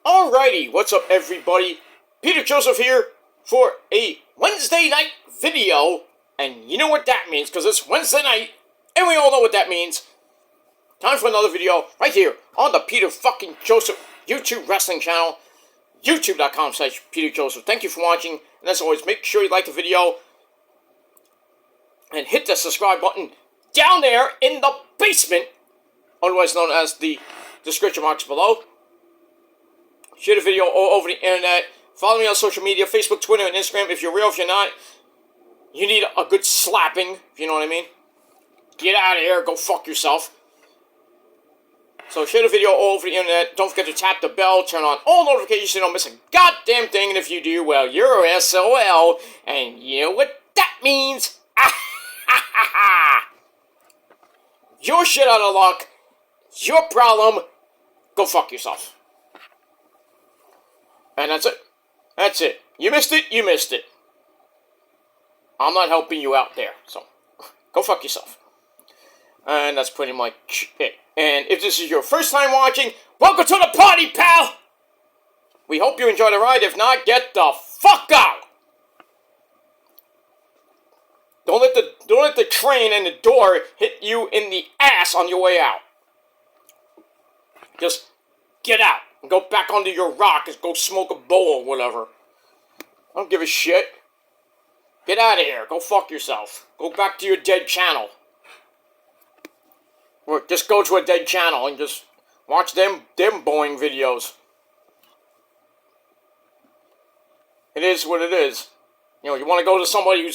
Alrighty, what's up everybody? Peter Joseph here for a Wednesday night video, and you know what that means, because it's Wednesday night, and we all know what that means. Time for another video, right here, on the Peter fucking Joseph YouTube wrestling channel, youtube.com/Peter Joseph. Thank you for watching, and as always, make sure you like the video, and hit the subscribe button down there in the basement, otherwise known as the description box below. Share the video all over the internet. Follow me on social media, Facebook, Twitter, and Instagram. If you're real, if you're not, you need a good slapping, if you know what I mean. Get out of here, go fuck yourself. So share the video all over the internet. Don't forget to tap the bell, turn on all notifications so you don't miss a goddamn thing. And if you do, well, you're SOL. And you know what that means? Your shit out of luck. It's your problem. Go fuck yourself. And that's it. That's it. You missed it, you missed it. I'm not helping you out there, so go fuck yourself. And that's pretty much it. And if this is your first time watching, welcome to the party, pal! We hope you enjoy the ride. If not, get the fuck out! Don't let the train and the door hit you in the ass on your way out. Just get out. And go back under your rock and go smoke a bowl or whatever. I don't give a shit. Get out of here. Go fuck yourself. Go back to your dead channel. Or just go to a dead channel and just watch them boring videos. It is what it is. You know, you want to go to somebody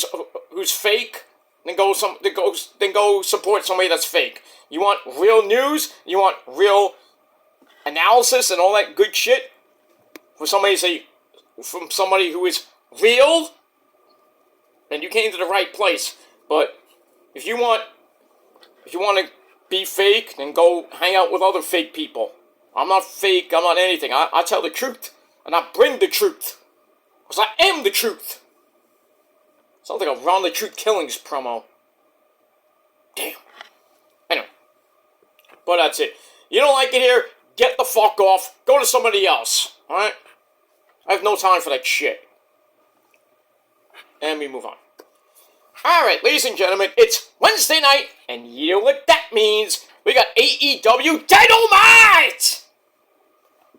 who's fake, then go support somebody that's fake. You want real news? You want real analysis and all that good shit from somebody who is real, then you came to the right place. But if you want to be fake, then go hang out with other fake people. I'm not fake. I'm not anything. I tell the truth, and I bring the truth, because I am the truth. Sounds like a Round the Truth Killings promo. Damn. Anyway, but that's it. You don't like it here? Get the fuck off. Go to somebody else. Alright? I have no time for that shit. And we move on. Alright, ladies and gentlemen, it's Wednesday night, and you know what that means. We got AEW Dynamite!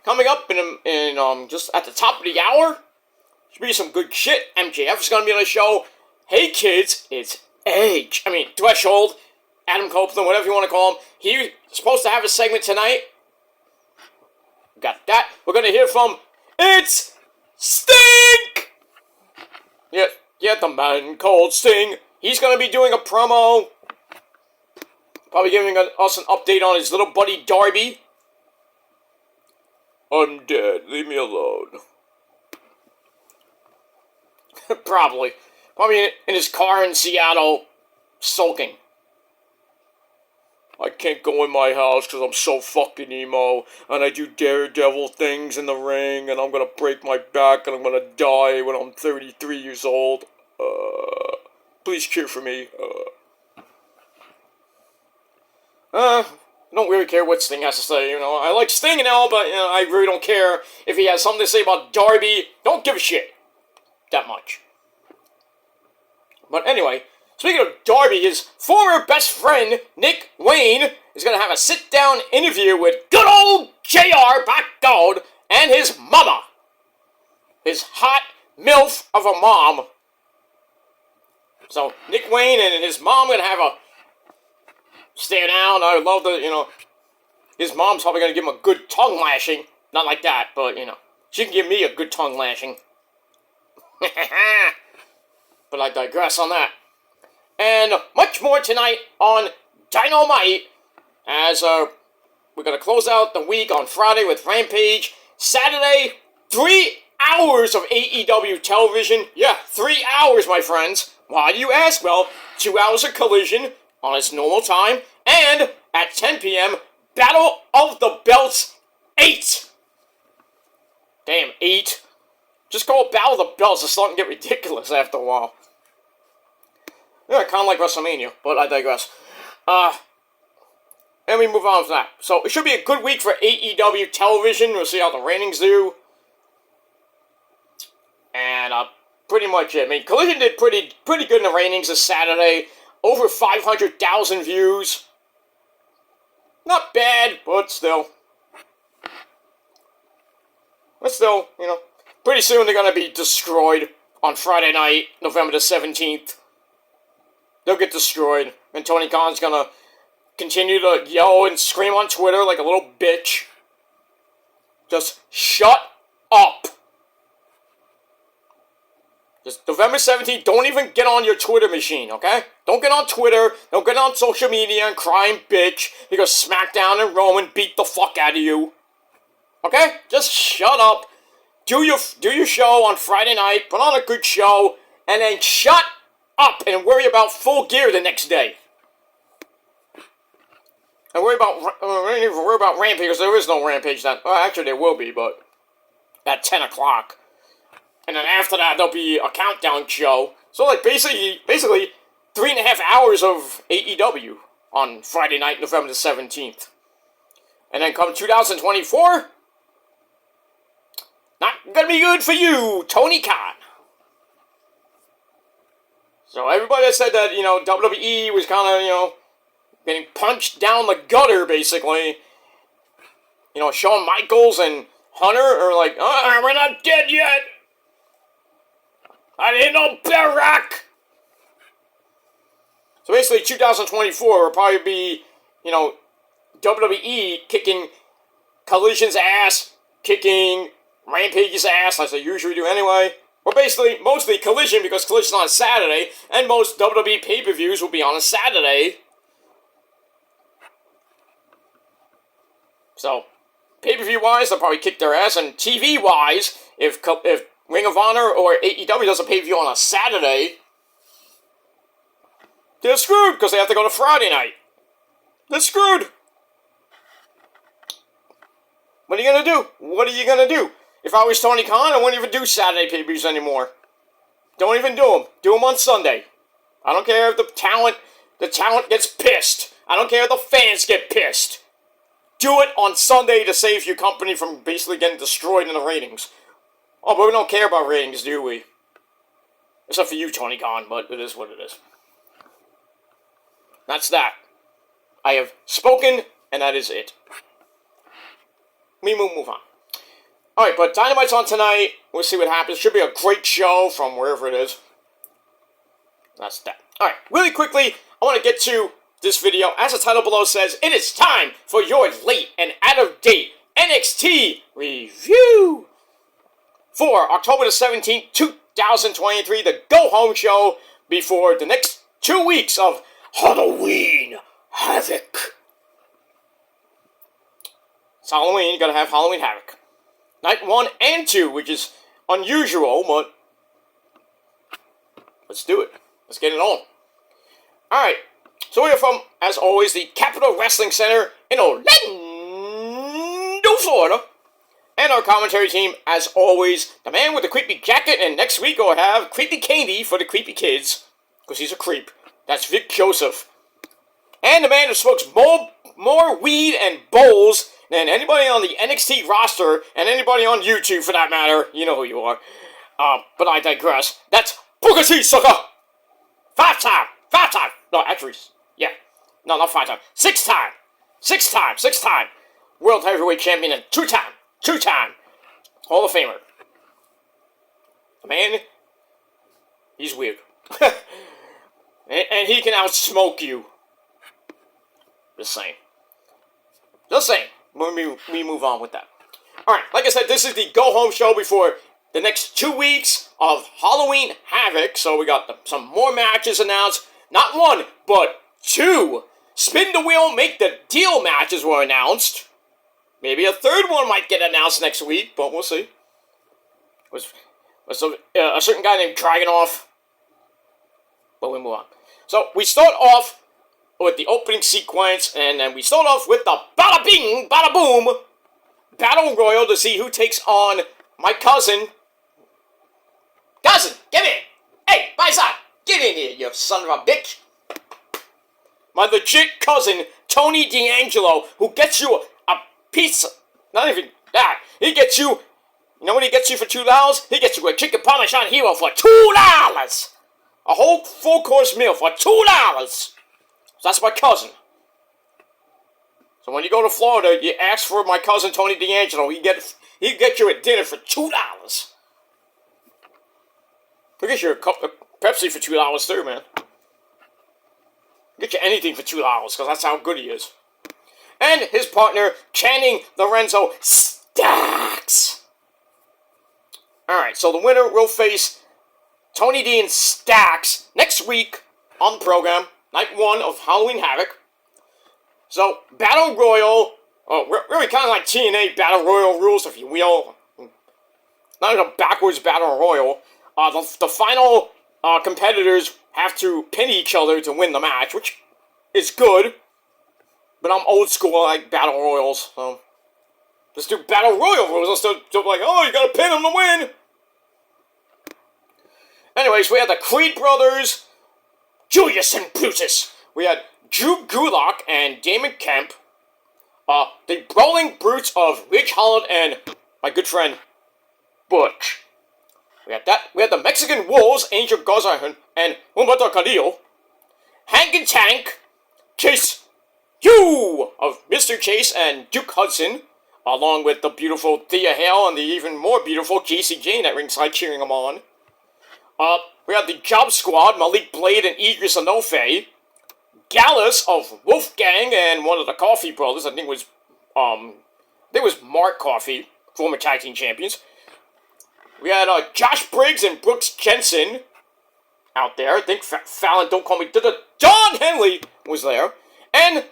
Coming up in just at the top of the hour. Should be some good shit. MJF is going to be on the show. Hey kids, it's Edge. Threshold. Adam Copeland, whatever you want to call him. He's supposed to have a segment tonight. Got that. We're going to hear from, it's Sting! Yeah, the man called Sting. He's going to be doing a promo. Probably giving us an update on his little buddy Darby. I'm dead. Leave me alone. Probably in his car in Seattle, sulking. I can't go in my house because I'm so fucking emo, and I do daredevil things in the ring, and I'm gonna break my back, and I'm gonna die when I'm 33 years old. Please cheer for me. I don't really care what Sting has to say, you know. I like Sting and all, but, you know, I really don't care if he has something to say about Darby. Don't give a shit. That much. But anyway, speaking of Darby, his former best friend, Nick Wayne, is going to have a sit-down interview with good old JR Backdog and his mama. His hot MILF of a mom. So, Nick Wayne and his mom are going to have a stare down. I would love to, you know, his mom's probably going to give him a good tongue lashing. Not like that, but, you know, she can give me a good tongue lashing. But I digress on that. And much more tonight on Dynamite, as we're going to close out the week on Friday with Rampage. Saturday, 3 hours of AEW television. Yeah, 3 hours, my friends. Why do you ask? Well, 2 hours of Collision on its normal time, and at 10 p.m., Battle of the Belts 8. Damn, 8. Just call it Battle of the Belts. It's starting to get ridiculous after a while. Yeah, kind of like WrestleMania, but I digress. and we move on from that. So it should be a good week for AEW television. We'll see how the ratings do. And pretty much it. I mean, Collision did pretty good in the ratings this Saturday. Over 500,000 views. Not bad, but still. You know, pretty soon they're going to be destroyed on Friday night, November the 17th. They'll get destroyed. And Tony Khan's going to continue to yell and scream on Twitter like a little bitch. Just shut up. Just November 17th, don't even get on your Twitter machine, okay? Don't get on Twitter, don't get on social media and cry and bitch because SmackDown and Roman beat the fuck out of you. Okay? Just shut up. Do your show on Friday night, put on a good show, and then shut up and worry about Full Gear the next day. And we don't even worry about Rampage because there is no Rampage that. Well, actually there will be, but at 10 o'clock. And then after that, there'll be a countdown show. So, like, basically 3.5 hours of AEW on Friday night, November the 17th. And then come 2024, not gonna be good for you, Tony Khan. So everybody that said that, you know, WWE was kind of, you know, getting punched down the gutter, basically. You know, Shawn Michaels and Hunter are like, we're not dead yet. I didn't know Barack. So basically, 2024 will probably be, you know, WWE kicking Collision's ass, kicking Rampage's ass, as they usually do anyway. Or basically, mostly Collision, because Collision's on a Saturday, and most WWE pay-per-views will be on a Saturday. So, pay-per-view-wise, they'll probably kick their ass, and TV-wise, if Ring of Honor or AEW does a pay-per-view on a Saturday, they're screwed because they have to go to Friday night. They're screwed. What are you going to do? What are you going to do? If I was Tony Khan, I wouldn't even do Saturday pay-per-views anymore. Don't even do them. Do them on Sunday. I don't care if the talent gets pissed. I don't care if the fans get pissed. Do it on Sunday to save your company from basically getting destroyed in the ratings. Oh, but we don't care about ratings, do we? Except for you, Tony Khan, but it is what it is. That's that. I have spoken, and that is it. We move on. Alright, but Dynamite's on tonight. We'll see what happens. Should be a great show from wherever it is. That's that. Alright, really quickly, I want to get to this video. As the title below says, it is time for your late and out-of-date NXT review. For October the 17th, 2023, the go-home show before the next 2 weeks of Halloween Havoc. It's Halloween, you gotta have Halloween Havoc. Night 1 and 2, which is unusual, but let's do it. Let's get it on. Alright, so we are from, as always, the Capitol Wrestling Center in Orlando, Florida. And our commentary team, as always, the man with the creepy jacket, and next week we'll have Creepy Candy for the creepy kids, because he's a creep. That's Vic Joseph. And the man who smokes more weed and bowls than anybody on the NXT roster, and anybody on YouTube for that matter. You know who you are. But I digress. That's Booker T, sucker! 5 time! No, actually, yeah. No, not 5 time. 6 time! 6 time! World Heavyweight Champion and 2 time! Hall of Famer. The man, he's weird. and he can outsmoke you. Just saying. We move on with that. Alright, like I said, this is the go-home show before the next 2 weeks of Halloween Havoc. So we got some more matches announced. Not 1, but 2. Spin the wheel, make the deal matches were announced. Maybe a 3rd one might get announced next week, but we'll see. Was a certain guy named Dragunov. But we move on. So we start off with the opening sequence, and then we start off with the bada bing, bada boom battle royal to see who takes on my cousin. Cousin, get in! Hey, my son, get in here, you son of a bitch! My legit cousin Tony D'Angelo, who gets you a pizza. Not even that. He gets you, you know what he gets you for $2? He gets you a chicken parmesan hero for $2. A whole full-course meal for $2. So that's my cousin. So when you go to Florida, you ask for my cousin Tony D'Angelo. He get you a dinner for $2. He'll get you a cup of Pepsi for $2 too, man. He'll get you anything for $2 because that's how good he is. And his partner, Channing Lorenzo Stacks. Alright, so the winner will face Tony D and Stacks next week on the program, night 1 of Halloween Havoc. So, Battle Royal, really kind of like TNA Battle Royal rules, if you will. Not even a backwards Battle Royal. The final competitors have to pin each other to win the match, which is good. But I'm old school, I like Battle Royals, so let's do Battle Royal rules instead of like, oh, you gotta pin them to win. Anyways, we had the Creed brothers, Julius and Brutus. We had Drew Gulak and Damon Kemp. The Brawling Brutes of Ridge Holland and my good friend, Butch. We had that. We had the Mexican Wolves, Angel Garza and Humberto Carrillo. Hank and Tank, Chase Hugh of Mr. Chase and Duke Hudson, along with the beautiful Thea Hale and the even more beautiful Casey Jane at ringside cheering them on. We had the Job Squad, Malik Blade and Idris Anofe. Gallus of Wolfgang and one of the Coffee brothers, I think it was Mark Coffee, former tag team champions. We had Josh Briggs and Brooks Jensen out there. I think Fallon, don't call me John Henley was there. And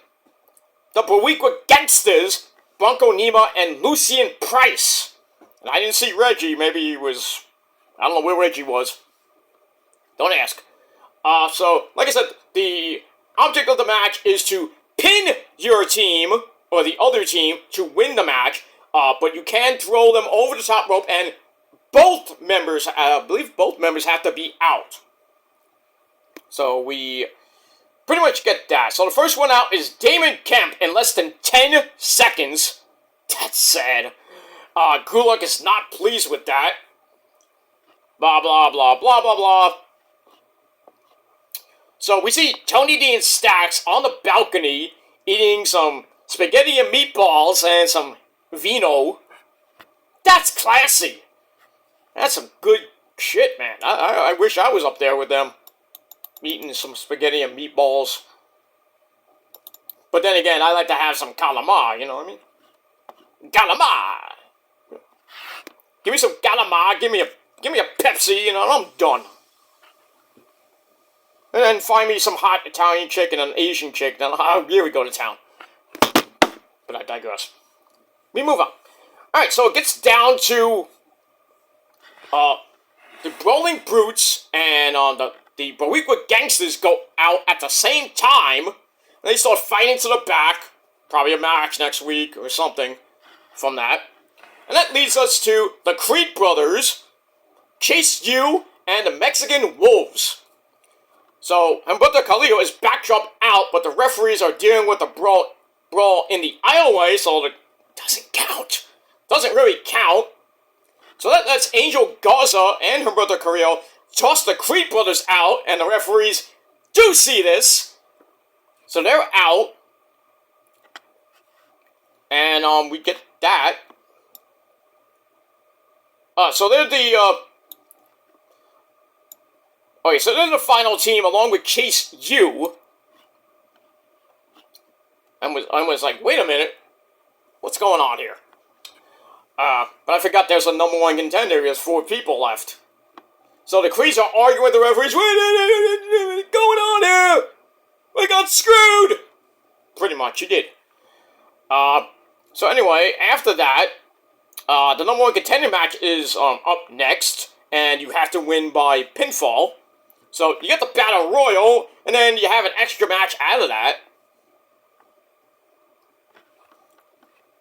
the Boricua Gangsters, Bronco Nima and Lucien Price. And I didn't see Reggie. Maybe he was, I don't know where Reggie was. Don't ask. So, like I said, the object of the match is to pin your team, or the other team, to win the match. But you can throw them over the top rope, and both members, I believe both members have to be out. So we pretty much get that. So the first one out is Damon Kemp in less than 10 seconds. That's sad. Gulak is not pleased with that. Blah, blah, blah, blah, blah, blah. So we see Tony D and Stacks on the balcony eating some spaghetti and meatballs and some vino. That's classy. That's some good shit, man. I wish I was up there with them, eating some spaghetti and meatballs. But then again, I like to have some calamari, you know what I mean? Calamari! Give me some calamari, give me a Pepsi, you know, and I'm done. And then find me some hot Italian chick and an Asian chick, then I'll really go to town. But I digress. We move on. Alright, so it gets down to the Brawling Brutes and the Boricua Gangsters go out at the same time. They start fighting to the back. Probably a match next week or something from that. And that leads us to the Creed brothers, Chase U, and the Mexican Wolves. So, Humberto Carrillo is backdrop out, but the referees are dealing with a brawl in the aisleway, so it doesn't count. Doesn't really count. So that lets Angel Garza and Humberto Carrillo toss the Creed brothers out, and the referees do see this. So they're out. And we get that. So they're the okay, so they're the final team along with Chase U. I was like, wait a minute, what's going on here? But I forgot there's a number one contender. There's 4 people left. So the Creeds are arguing with the referees. What's going on here? We got screwed. Pretty much, you did. So anyway, after that, the number one contender match is up next, and you have to win by pinfall. So you get the Battle Royal, and then you have an extra match out of that.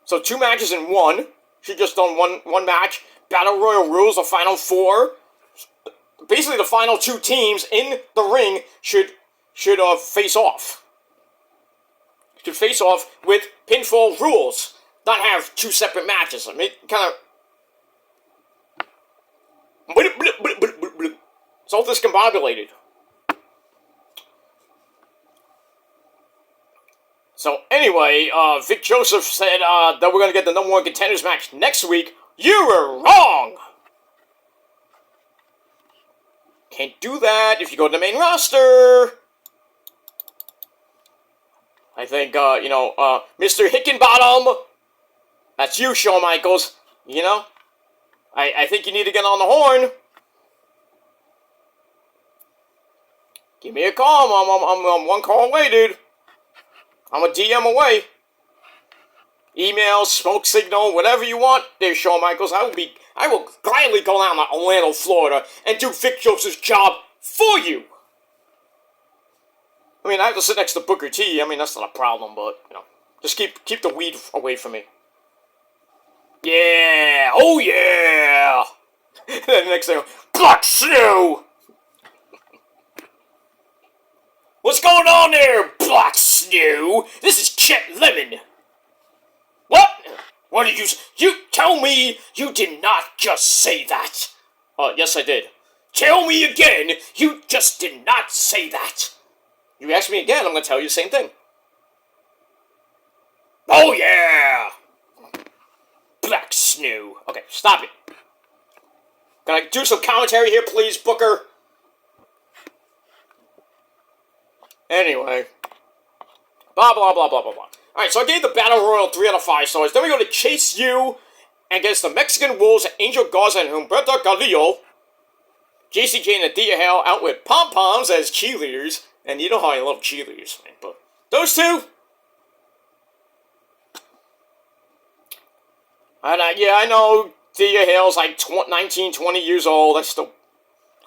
So 2 matches in one. She just done one match. Battle Royal rules, the final 4. Basically, the final 2 teams in the ring should face off. should face off with pinfall rules, not have 2 separate matches. I mean, kind of. It's all discombobulated. So anyway, Vic Joseph said that we're going to get the #1 contenders match next week. You were wrong! Can't do that if you go to the main roster. I think, Mr. Hickenbottom, that's you, Shawn Michaels, I think you need to get on the horn. Give me a call, I'm 1 call away, dude. I'm a DM away. Email, smoke signal, whatever you want there, Shawn Michaels. I will gladly go down to Orlando, Florida, and do Vic Joseph's job for you. I mean, I have to sit next to Booker T. I mean, that's not a problem, but, just keep the weed away from me. Yeah! Oh, yeah! And then the next thing, Black Snow! What's going on there, Black Snow? This is Chet Lemon. What? What did you tell me you did not just say that? Yes I did. Tell me again, you just did not say that. You ask me again, I'm going to tell you the same thing. Oh yeah! Black Snow. Okay, stop it. Can I do some commentary here, please, Booker? Anyway. Blah, blah, blah, blah, blah, blah. Alright, so I gave the Battle Royal 3 out of 5 stars. Then we go to Chase U against the Mexican Wolves, Angel Garza and Humberto Carrillo. JCJ and Adia Hale out with pom-poms as cheerleaders. And you know how I love cheerleaders, man. But those two. And yeah, I know Adia Hale's like 19, 20 years old.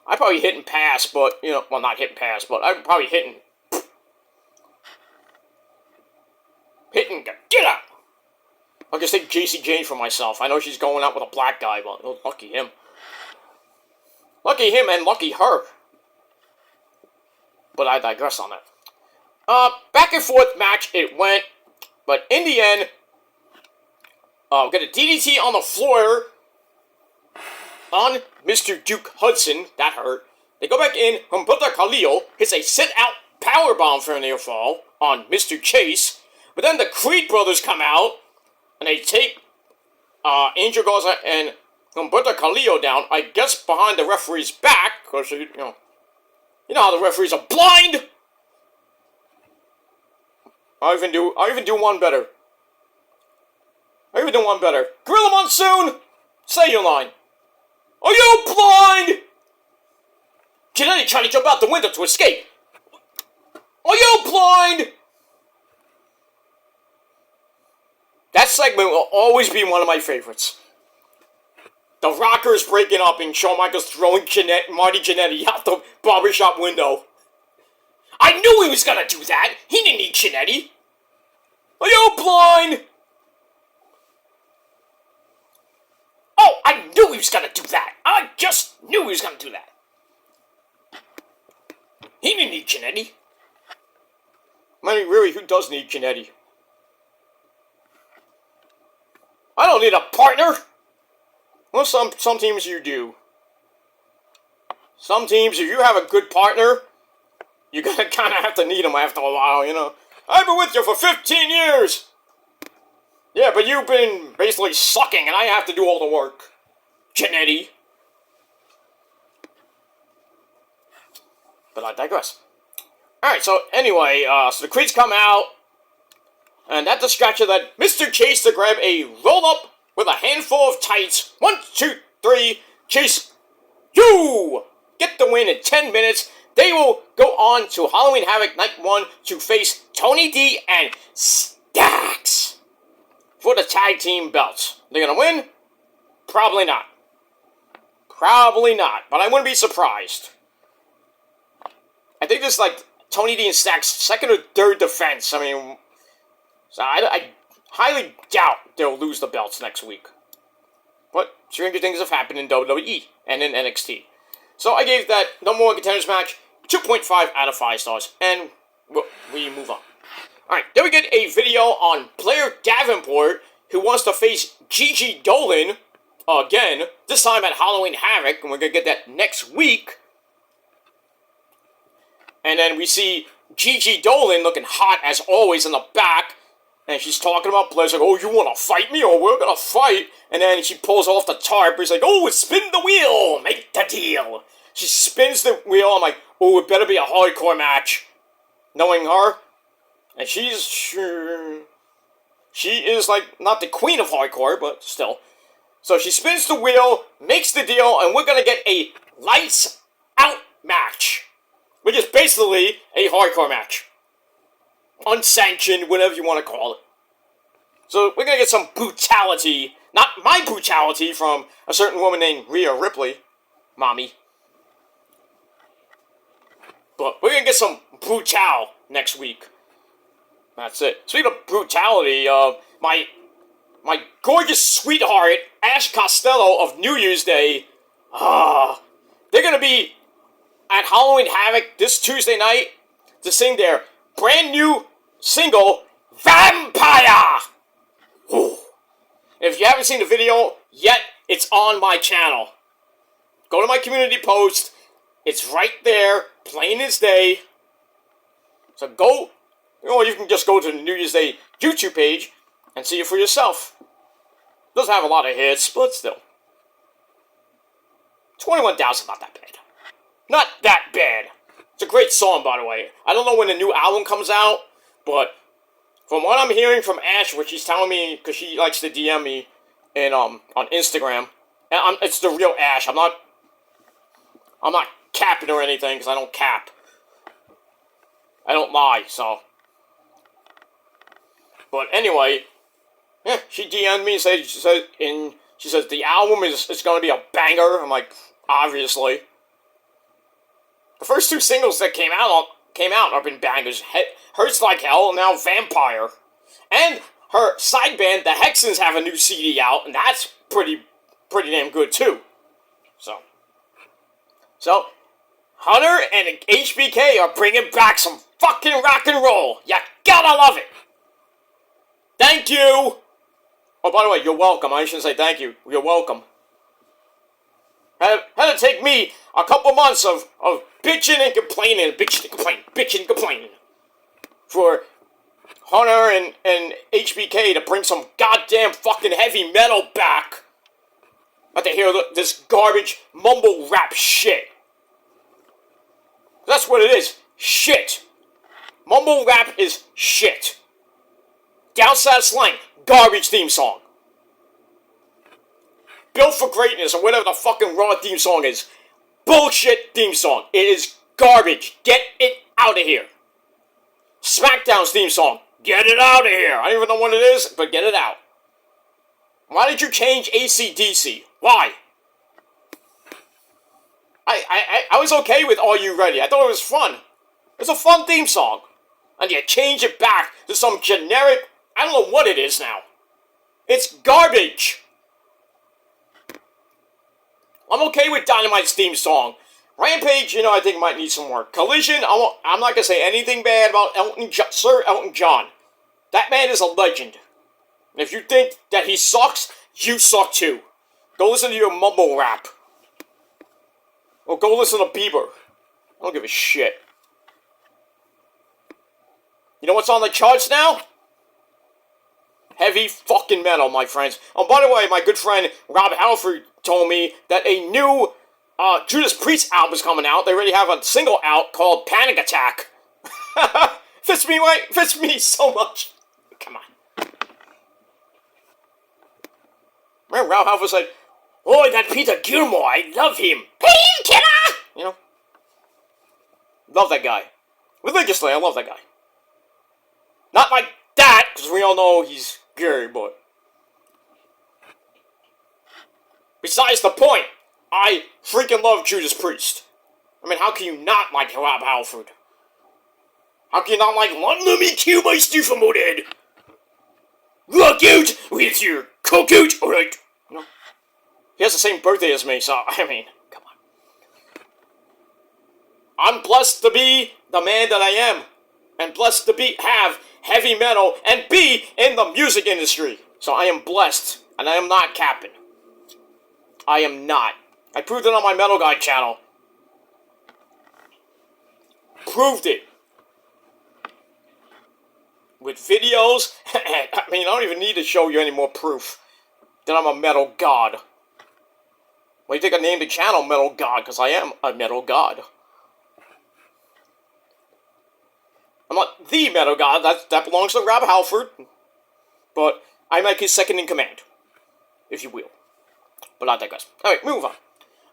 I probably hit and pass, but, well, not hit and pass, but I'm probably hitting. Get out! I'll just take JC Jane for myself. I know she's going out with a black guy, but lucky him. Lucky him and lucky her. But I digress on that. Back and forth match it went, but in the end, we got a DDT on the floor on Mr. Duke Hudson. That hurt. They go back in. Humberto Carrillo hits a sit-out powerbomb for a near fall on Mr. Chase. But then the Creed brothers come out, and they take Angel Garza and Humberto Carrillo down, I guess behind the referee's back, because, you know how the referees are blind! I'll even do one better. Gorilla Monsoon, say your line. Are you blind? Kennedy trying to jump out the window to escape. Are you blind? That segment will always be one of my favorites. The Rockers breaking up and Shawn Michaels throwing Marty Jannetty out the barbershop window. I knew he was gonna do that. He didn't need Jannetty. Are you blind? Oh, I knew he was gonna do that. I just knew he was gonna do that. He didn't need Jannetty. I mean, really, who does need Jannetty? I don't need a partner. Well, some teams you do. Some teams, if you have a good partner, you're gonna kind of have to need them after a while, I've been with you for 15 years! Yeah, but you've been basically sucking, and I have to do all the work. Jannetty. But I digress. Alright, so anyway, so the Creeds come out, and that distracted that Mr. Chase to grab a roll-up with a handful of tights. 1, 2, 3, Chase, you get the win in 10 minutes. They will go on to Halloween Havoc Night 1 to face Tony D and Stacks for the tag team belts. They're going to win? Probably not. But I wouldn't be surprised. I think this is like Tony D and Stacks' second or third defense. I mean, so I highly doubt they'll lose the belts next week. But stranger things have happened in WWE and in NXT. So I gave that #1 contenders match 2.5 out of 5 stars. And we move on. Alright, then we get a video on Blair Davenport, who wants to face Gigi Dolan again, this time at Halloween Havoc, and we're gonna get that next week. And then we see Gigi Dolan looking hot as always in the back, and she's talking about Blair's like, oh, you wanna fight me, or we're gonna fight? And then she pulls off the tarp, he's like, oh, spin the wheel, make the deal. She spins the wheel, I'm like, oh, it better be a hardcore match. Knowing her, and she is like, not the queen of hardcore, but still. So she spins the wheel, makes the deal, and we're gonna get a lights out match. Which is basically a hardcore match. Unsanctioned, whatever you want to call it. So we're gonna get some brutality, not my brutality, from a certain woman named Rhea Ripley, mommy. But we're gonna get some brutal next week. That's it. Speaking of brutality, my gorgeous sweetheart, Ash Costello of New Year's Day, they're gonna be at Halloween Havoc this Tuesday night to sing their brand new single, Vampire! Ooh. If you haven't seen the video yet, it's on my channel. Go to my community post. It's right there, plain as day. So go, you can just go to the New Year's Day YouTube page and see it for yourself. It doesn't have a lot of hits, but still. 21,000, not that bad. Not that bad. It's a great song, by the way. I don't know when the new album comes out, but from what I'm hearing from Ash, which she's telling me, because she likes to DM me on Instagram, and it's the real Ash. I'm not capping or anything, because I don't cap. I don't lie, so. But anyway, yeah, she DM'd me and she says the album is going to be a banger. I'm like, obviously. The first two singles that came out have been bangers. Hurts Like Hell, and now Vampire. And her side band, the Hexens, have a new CD out, and that's pretty damn good too. So Hunter and HBK are bringing back some fucking rock and roll. You gotta love it. Thank you. Oh, by the way, you're welcome. I shouldn't say thank you. You're welcome. Had to take me a couple months of bitching and complaining, for Hunter and HBK to bring some goddamn fucking heavy metal back. Not to hear this garbage mumble rap shit. That's what it is. Shit. Mumble rap is shit. Down South slang. Garbage theme song. Built for Greatness, or whatever the fucking Raw theme song is. Bullshit theme song. It is garbage. Get it out of here. SmackDown's theme song. Get it out of here. I don't even know what it is, but get it out. Why did you change AC/DC? Why? I was okay with Are You Ready? I thought it was fun. It's a fun theme song. And you change it back to some generic, I don't know what it is now. It's garbage. I'm okay with Dynamite's theme song. Rampage, I think might need some work. Collision, I'm not going to say anything bad about Sir Elton John. That man is a legend. And if you think that he sucks, you suck too. Go listen to your mumble rap. Or go listen to Bieber. I don't give a shit. You know what's on the charts now? Heavy fucking metal, my friends. Oh, by the way, my good friend Rob Halford told me that a new Judas Priest album is coming out. They already have a single out called Panic Attack. Fits me right. Fits me so much. Come on. Remember, Rob Halford said, "Oh, that Peter Gilmore, I love him. Painkiller!" Love that guy. Religiously, I love that guy. Not like that, because we all know he's gay, but... Besides the point, I freaking love Judas Priest. I mean, how can you not like Rob Halford? How can you not like, let me kill my stupid motorhead? Rock out with your cock out, alright? He has the same birthday as me, so, I mean, come on. I'm blessed to be the man that I am. And blessed to have heavy metal, and be in the music industry. So I am blessed, and I am not capping. I am not. I proved it on my Metal Guide channel. Proved it. With videos. I mean, I don't even need to show you any more proof that I'm a metal god. Well, you think I named the channel Metal God, because I am a metal god. I'm not the metal god, that belongs to Rob Halford. But I'm like his second in command, if you will. But I digress. Alright, move on.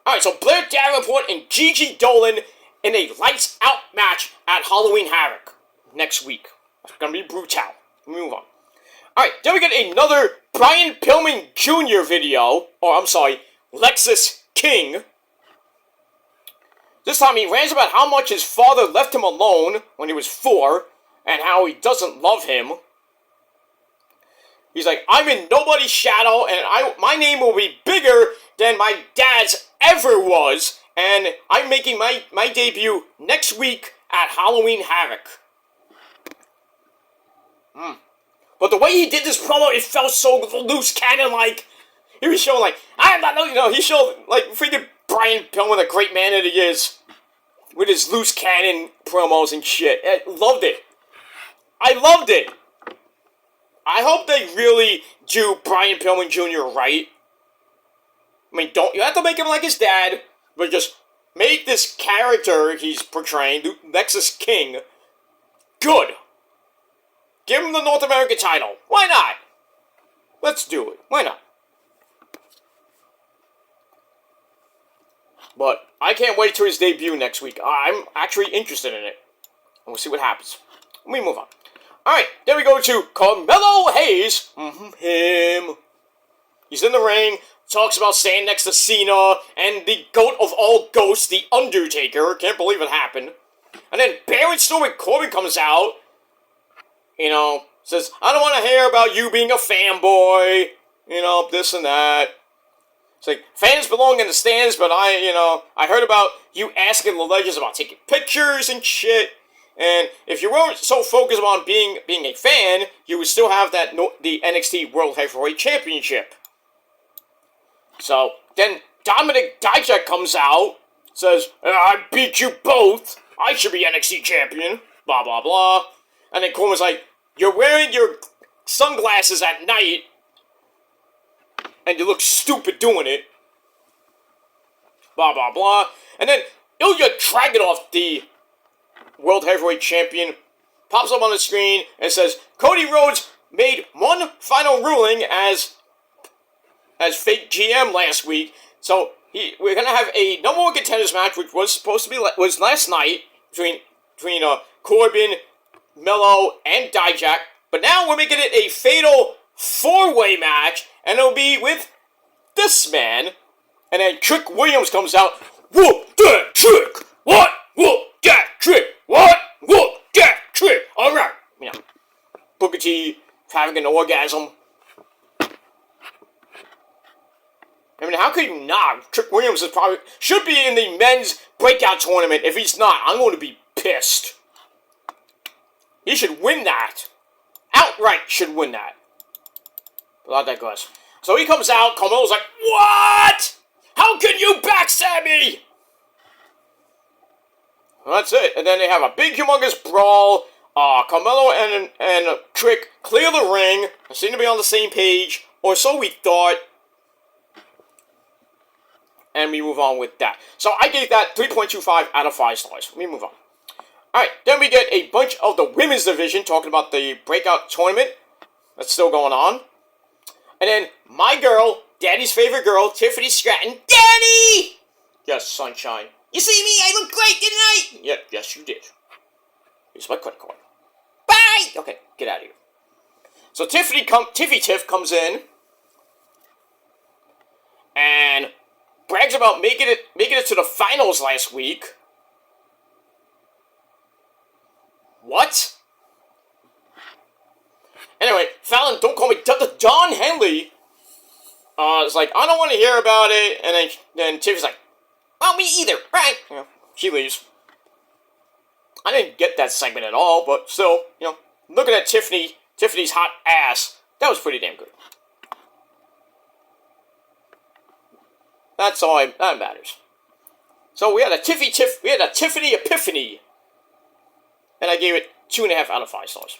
Alright, so Blair Davenport and Gigi Dolan in a lights out match at Halloween Havoc next week. It's gonna be brutal. Move on. Alright, then we get another Brian Pillman Jr. video. Or, I'm sorry, Lexus King. This time he rants about how much his father left him alone when he was 4, and how he doesn't love him. He's like, I'm in nobody's shadow, and my name will be bigger than my dad's ever was, and I'm making my debut next week at Halloween Havoc. But the way he did this promo, it felt so loose cannon-like. He was showing, like, I'm not, you know, he showed, like, freaking Brian Pillman, the great man that he is, with his loose cannon promos and shit. I loved it. I loved it. I hope they really do Brian Pillman Jr. right. I mean, you have to make him like his dad, but just make this character he's portraying, Lexus King, good. Give him the North American title. Why not? Let's do it. Why not? But I can't wait till his debut next week. I'm actually interested in it. And we'll see what happens. Let me move on. Alright, then we go to Carmelo Hayes. Him. He's in the ring, talks about staying next to Cena, and the GOAT of all ghosts, The Undertaker. Can't believe it happened. And then Baron Storm Corbin comes out, you know, says, I don't want to hear about you being a fanboy, you know, this and that. It's like, fans belong in the stands, but I heard about you asking the legends about taking pictures and shit. And if you weren't so focused on being a fan, you would still have the NXT World Heavyweight Championship. So, then Dominic Dijak comes out, says, I beat you both, I should be NXT Champion, blah, blah, blah. And then Corbin's like, you're wearing your sunglasses at night, and you look stupid doing it. Blah, blah, blah. And then Ilya Dragunov, the World Heavyweight Champion, pops up on the screen and says, Cody Rhodes made one final ruling as fake GM last week. So we're going to have a number one contenders match, which was supposed to be was last night between Corbin, Melo, and Dijak. But now we're making it a fatal 4-way match, and it'll be with this man. And then Trick Williams comes out. Whoop that trick! What? Whoop that trick! What? Whoop that trick! Alright. You know, Booker T having an orgasm. I mean, how could you not? Trick Williams should be in the men's breakout tournament. If he's not, I'm going to be pissed. He should win that. Outright should win that. But I digress. So he comes out, Carmelo's like, what? How can you backstab me? Well, that's it. And then they have a big, humongous brawl. Carmelo and Trick clear the ring. They seem to be on the same page. Or so we thought. And we move on with that. So I gave that 3.25 out of 5 stars. Let me move on. Alright, then we get a bunch of the women's division talking about the breakout tournament that's still going on. And then my girl, Daddy's favorite girl, Tiffany Stratton. Daddy! Yes, sunshine. You see me? I look great, didn't I? Yep, yes you did. Here's my credit card. Bye! Okay, get out of here. So Tiffy Tiff comes in and brags about making it to the finals last week. What? Anyway, Fallon, don't call me Don Henley. It's like, I don't want to hear about it. And then Tiffany's like, oh, me either, right? You know, she leaves. I didn't get that segment at all, but still, you know, looking at Tiffany's hot ass, that was pretty damn good. That's all that matters. So we had a Tiffany epiphany, and I gave it 2.5 out of 5 stars.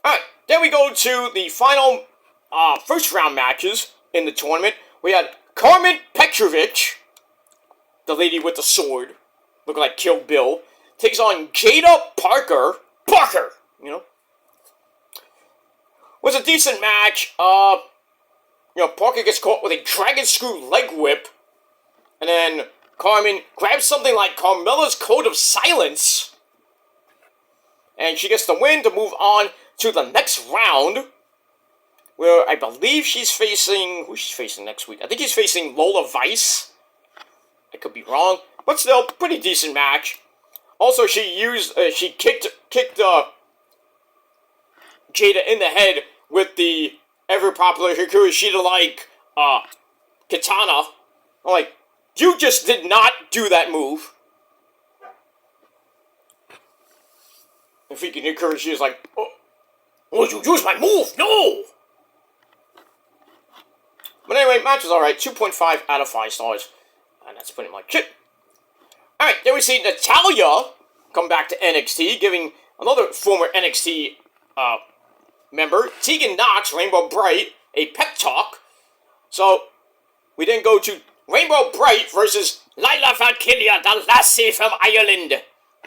All right, then we go to the final first round matches in the tournament. We had Carmen Petrovic, the lady with the sword, looking like Kill Bill, takes on Jada Parker. You know, was a decent match. Parker gets caught with a dragon screw leg whip, and then Carmen grabs something like Carmella's Code of Silence, and she gets the win to move on to the next round, where I believe she's facing... Who's she facing next week? I think he's facing Lola Vice. I could be wrong, but still, pretty decent match. Also, she kicked Jada in the head with the ever-popular Hikaru Shida-like katana. I'm like, you just did not do that move. And freaking Hikaru Shida's like, oh, you used my move! No! But anyway, match was alright. 2.5 out of 5 stars. And that's pretty much it. Alright, then we see Natalya come back to NXT, giving another former NXT member, Tegan Knox, Rainbow Bright, a pep talk. So, we then go to Rainbow Bright versus Lila Valkyria, the lassie from Ireland.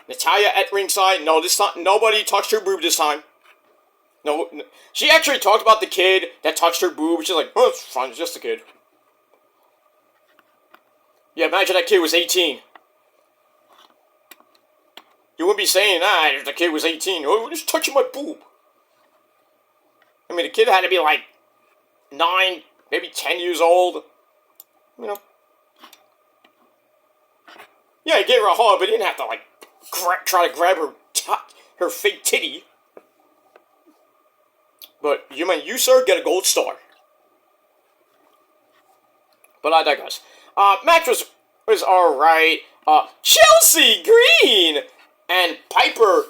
Natalya at ringside. No, this time, nobody touched her boob this time. No, she actually talked about the kid that touched her boob. She's like, oh, it's fine, it's just a kid. Yeah, imagine that kid was 18. You wouldn't be saying that if the kid was 18. Oh, just touching my boob. I mean, the kid had to be like 9, maybe 10 years old. You know. Yeah, he gave her a hug, but he didn't have to, like, try to grab her fake titty. But you, sir, get a gold star. But I digress. Match was alright. Chelsea Green and Piper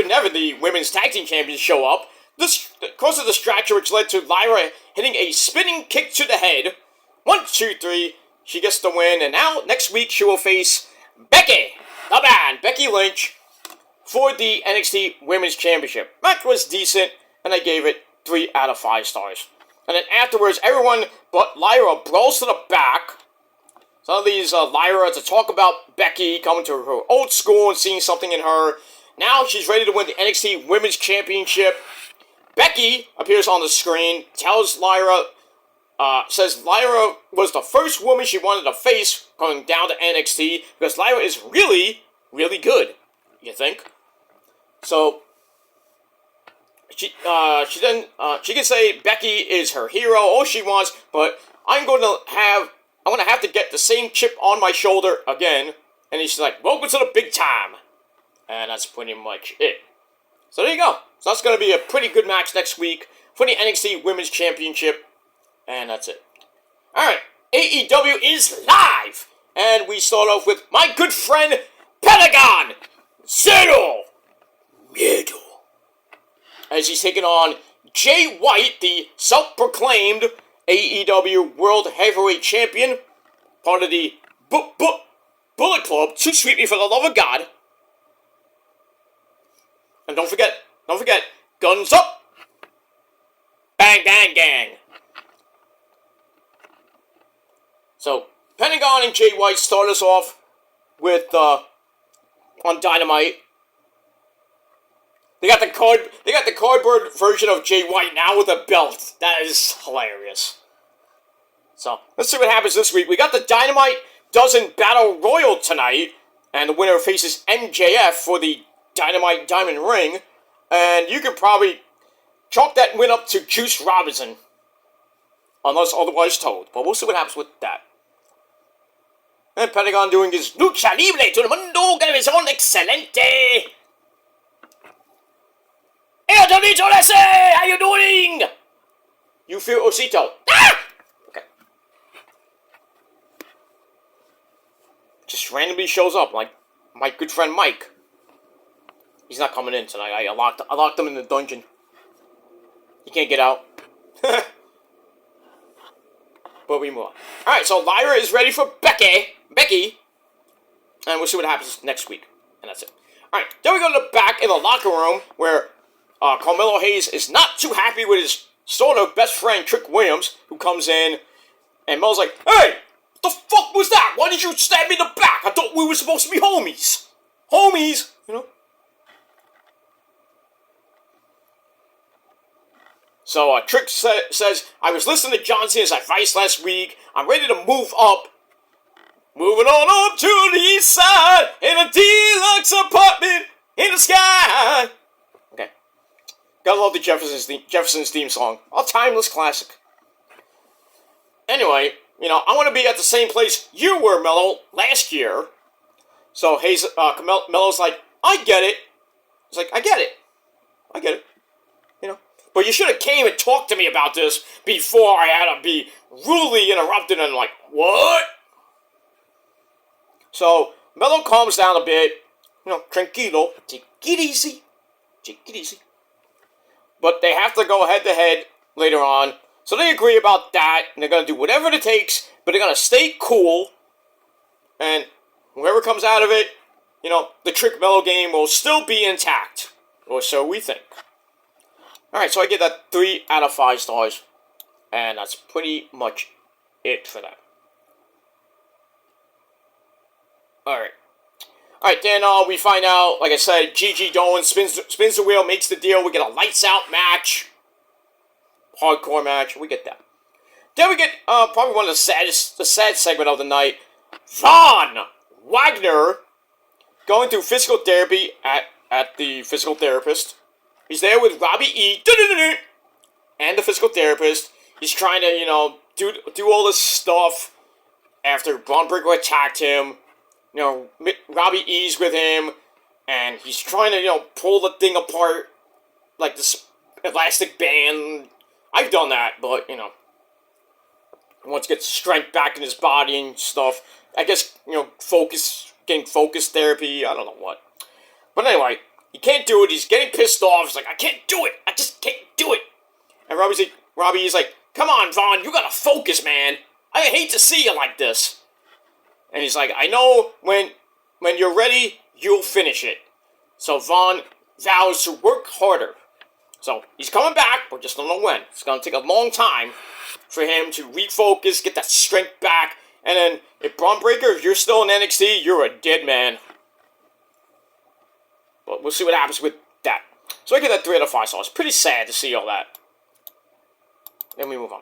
Never, the women's tag team champions, show up. This causes a distraction, which led to Lyra hitting a spinning kick to the head. 1, 2, 3. She gets the win, and now next week she will face Becky Lynch, for the NXT Women's Championship. Match was decent, and I gave it 3 out of 5 stars. And then afterwards, everyone but Lyra brawls to the back. Some of these Lyra to talk about Becky coming to her old school and seeing something in her. Now she's ready to win the NXT Women's Championship. Becky appears on the screen, tells Lyra, says Lyra was the first woman she wanted to face going down to NXT because Lyra is really, really good. You think? So she can say Becky is her hero, all she wants, but I'm gonna have to get the same chip on my shoulder again. And she's like, welcome to the big time. And that's pretty much it. So there you go. So that's gonna be a pretty good match next week for the NXT Women's Championship. And that's it. Alright, AEW is live! And we start off with my good friend Pentagon Zero Miedo, as he's taking on Jay White, the self-proclaimed AEW World Heavyweight Champion, part of the Bullet Club, Too Sweet Me for the Love of God. And don't forget, guns up, bang, bang, gang. So, Pentagon and Jay White start us off with, on Dynamite. They got the cardboard version of Jay White now with a belt. That is hilarious. So, let's see what happens this week. We got the Dynamite Dozen Battle Royal tonight, and the winner faces MJF for the Dynamite Diamond Ring, and you can probably chalk that win up to Juice Robinson, unless otherwise told. But we'll see what happens with that. And Pentagon doing his Lucha Libre to the Mundo Televisión Excelente. Hey, Tomito, let's say, how you doing? You feel Osito. Ah! Okay. Just randomly shows up, like my good friend Mike. He's not coming in tonight. I locked him in the dungeon. He can't get out. But we move on. Alright, so Lyra is ready for Becky. And we'll see what happens next week. And that's it. Alright, then we go to the back in the locker room where Carmelo Hayes is not too happy with his sort of best friend, Trick Williams, who comes in. And Melo's like, hey, what the fuck was that? Why did you stab me in the back? I thought we were supposed to be homies. Homies, you know? So Trick says, I was listening to John Cena's advice last week. I'm ready to move up. Moving on up to the east side in a deluxe apartment in the sky. Okay. Gotta love the Jeffersons theme song. A timeless classic. Anyway, I want to be at the same place you were, Melo, last year. So Melo's like, I get it. He's like, I get it. But you should have came and talked to me about this before I had to be rudely interrupted and like, what? So, Melo calms down a bit. Tranquilo. Take it easy. But they have to go head-to-head later on. So they agree about that, and they're going to do whatever it takes, but they're going to stay cool. And whoever comes out of it, the Trick Melo game will still be intact. Or so we think. Alright, so I give that 3 out of 5 stars. And that's pretty much it for that. Alright, then we find out, like I said, Gigi Dolan spins the wheel, makes the deal. We get a lights out match. Hardcore match. We get that. Then we get probably one of the sad segment of the night. Von Wagner going through physical therapy at the physical therapist. He's there with Robbie E. And the physical therapist. He's trying to, do all this stuff after Braun Breaker attacked him. Robbie E's with him, and he's trying to, pull the thing apart, like this elastic band. I've done that, but, he wants to get strength back in his body and stuff. I guess, getting focus therapy, I don't know what. But anyway, he can't do it, he's getting pissed off, he's like, I can't do it, I just can't do it. And Robbie is like, come on, Vaughn, you gotta focus, man. I hate to see you like this. And he's like, I know when you're ready, you'll finish it. So Vaughn vows to work harder. So he's coming back, but just don't know when. It's going to take a long time for him to refocus, get that strength back. And then, if Braun Breaker, if you're still in NXT, you're a dead man. But we'll see what happens with that. So I get that 3 out of 5 stars. Pretty sad to see all that. Then we move on.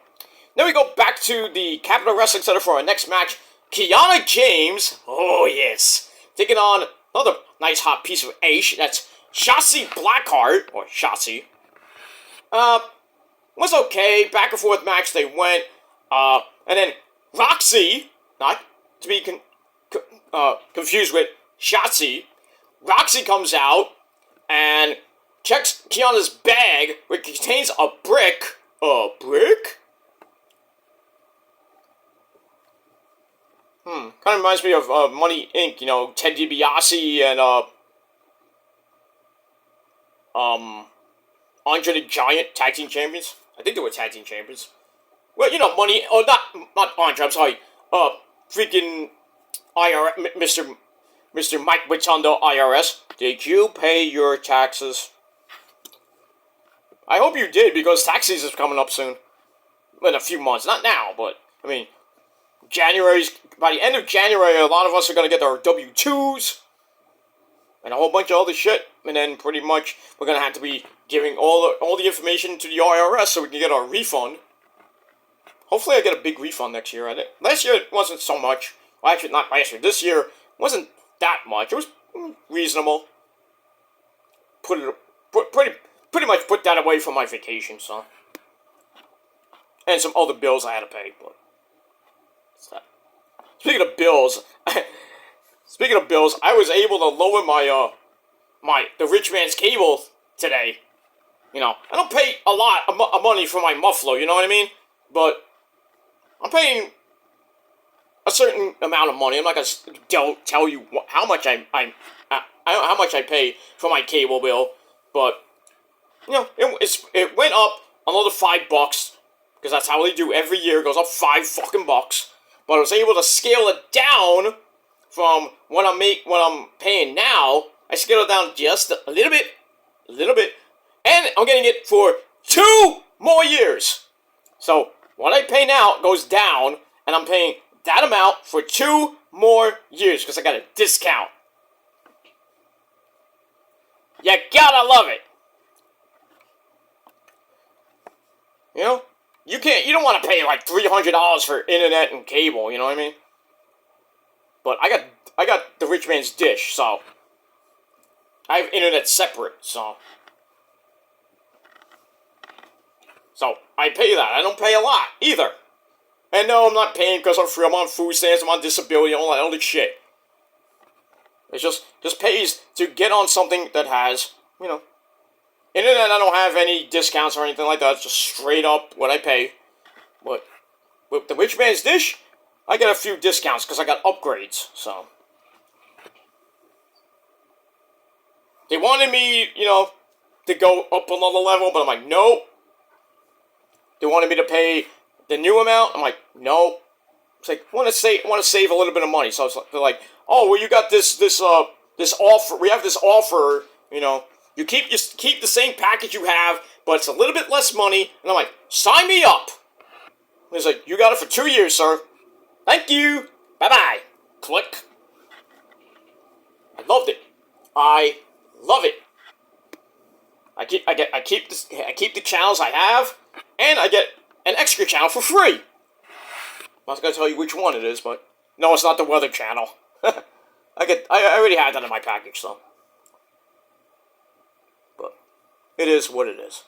Then we go back to the Capitol Wrestling Center for our next match. Kiana James, oh yes, taking on another nice hot piece of ace. That's Shotzi Blackheart, or Shotzi. Was okay, back and forth match they went. And then Roxy, not to be confused with Shotzi. Roxy comes out and checks Kiana's bag, which contains a brick. A brick? Kind of reminds me of Money Inc., Ted DiBiase and, Andre the Giant, tag team champions. I think they were tag team champions. Well, Money, not Andre, I'm sorry, freaking IRS, Mr. Mike Rotunda, IRS. Did you pay your taxes? I hope you did, because tax season is coming up soon. In a few months, not now, but, by the end of January, a lot of us are going to get our W-2s and a whole bunch of other shit, and then pretty much we're going to have to be giving all the information to the IRS so we can get our refund. Hopefully I get a big refund next year. Last year it wasn't so much. Well, actually, not last year. This year wasn't that much. It was reasonable. Pretty much put that away from my vacation, so. And some other bills I had to pay, but. Speaking of bills, I was able to lower the rich man's cable today. I don't pay a lot of money for my muffler, you know what I mean? But I'm paying a certain amount of money. I'm not gonna tell you how much I'm I don't know how much I pay for my cable bill, but it went up another $5 because that's how they do every year. It goes up $5 fucking. But I was able to scale it down from what I'm paying now. I scaled it down just a little bit, and I'm getting it for 2 more years. So what I pay now goes down, and I'm paying that amount for 2 more years because I got a discount. You gotta love it. You don't want to pay like $300 for internet and cable, you know what I mean? But I got the rich man's dish, so I have internet separate, so I pay that. I don't pay a lot either. And no, I'm not paying because I'm free. I'm on food stamps. I'm on disability. All that other shit. It just pays to get on something that has, internet. I don't have any discounts or anything like that. It's just straight up what I pay. But with the rich man's dish, I get a few discounts because I got upgrades. So they wanted me, to go up another level, but I'm like, nope. They wanted me to pay the new amount. I'm like, nope. It's like, want to save a little bit of money. So they're like, oh, well, you got this offer. We have this offer. You keep the same package you have, but it's a little bit less money. And I'm like, sign me up. And he's like, you got it for 2 years, sir. Thank you. Bye bye. Click. I loved it. I love it. I keep the channels I have, and I get an extra channel for free. I'm not gonna tell you which one it is, but no, it's not the Weather Channel. I already had that in my package, so. But it is what it is.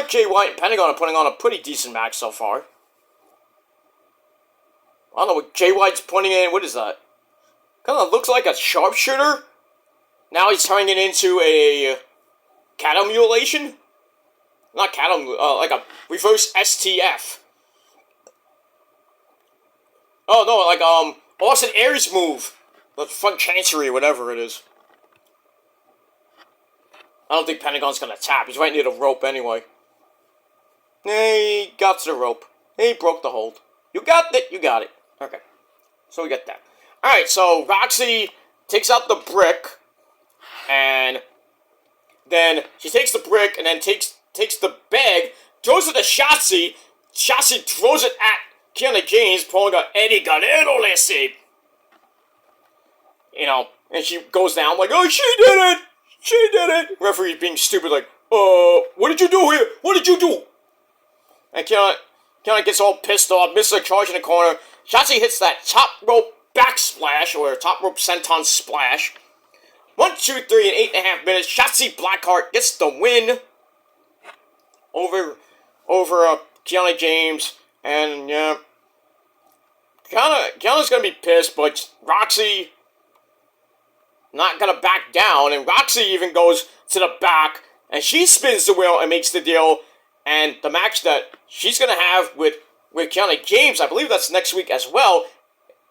Jay White and Pentagon are putting on a pretty decent match so far. I don't know what Jay White's putting in. What is that? Kind of looks like a sharpshooter. Now he's turning it into a cattle mutilation. Not cattle, like a reverse STF. Oh no, like Austin Aries move, the front chancery, whatever it is. I don't think Pentagon's gonna tap. He's right near the rope anyway. He got to the rope. He broke the hold. You got it. You got it. Okay, so we got that. All right, so Roxy takes out the brick, and then she takes the brick, and then takes the bag, throws it to Shotzi. Shotzi throws it at Kiana James, pulling a Eddie Guerrero lesi. And she goes down like, oh, she did it! She did it! Referee's being stupid, like, what did you do here? What did you do? And Kiana gets all pissed off, misses a charge in the corner. Shotzi hits that top rope backsplash, or top rope senton splash. 1, 2, 3 in 8.5 minutes. Shotzi Blackheart gets the win over Kiana James, and yeah, Kiana's gonna be pissed, but Roxy not gonna back down, and Roxy even goes to the back, and she spins the wheel and makes the deal, and the match that she's gonna have with Kiana James, I believe that's next week as well,